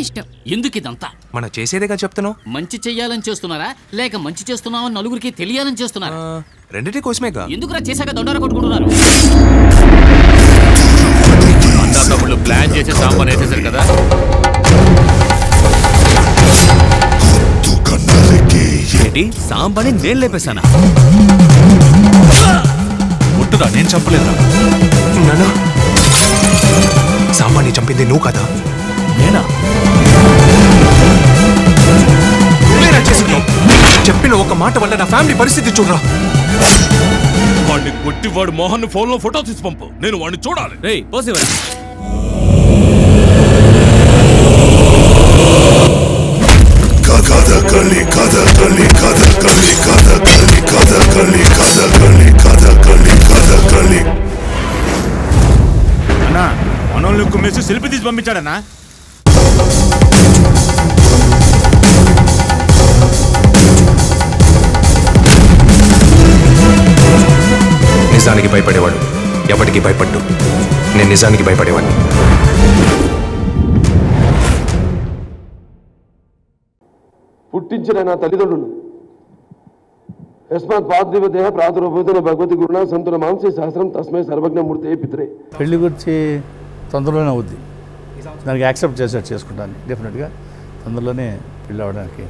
ఇష్టం. ఎందుకు ఇదంతా? మనం చేసేదేగా చెప్తున్నావు. మంచి చెయ్యాలని చేస్తున్నారా లేక మంచి చేస్తున్నామని నలుగురికి తెలియాలని చేస్తున్నారా? రెండిటి కోసమేగా. ఎందుకురా చేశాక దొండర కొట్టుకుంటున్నారు? అన్నా తమ్ముళ్ళు ప్లాన్ చేసి సాంబార్ వేసేసారు కదా. ఏంటి సాంబార్ని నేను లేపేశానా? ముట్టురా, నేను చంపలేదురా. నానా, సాంబార్ని చంపింది నువ్వు కదా? నేనా? చెప్పిన ఒక మాట వల్ల నా ఫ్యామిలీ పరిస్థితి చూడరా. వాడిని కొట్టి వాడు మోహన్ ఫోన్ లో ఫోటో తీసి పంపు, నేను వాడిని చూడాలి. రేయ్ పోసేవరా. అన్నా మనోళ్ళు కుమ్మేసి సెల్ఫీ తీసి పంపించాడన్నా. నిజానికి భయపడేవాడు ఎవరికి భయపడ్డు. నేను నిజానికి భయపడేవాడిని. పుట్టించిన నా తల్లిదండ్రులు యస్మాత్ పార్థివ దేహ ప్రాతుర్భూతున భగవతి గురుణ సంతున మాంసీ సహస్రం తస్మై సర్వజ్ఞమూర్తి పిత్రే. పెళ్లి గురించి తొందరలోనే అవుద్ది. దానికి యాక్సెప్ట్ చేసుకుంటాను డెఫినెట్గా. తొందరలోనే పెళ్ళి అవ్వడానికి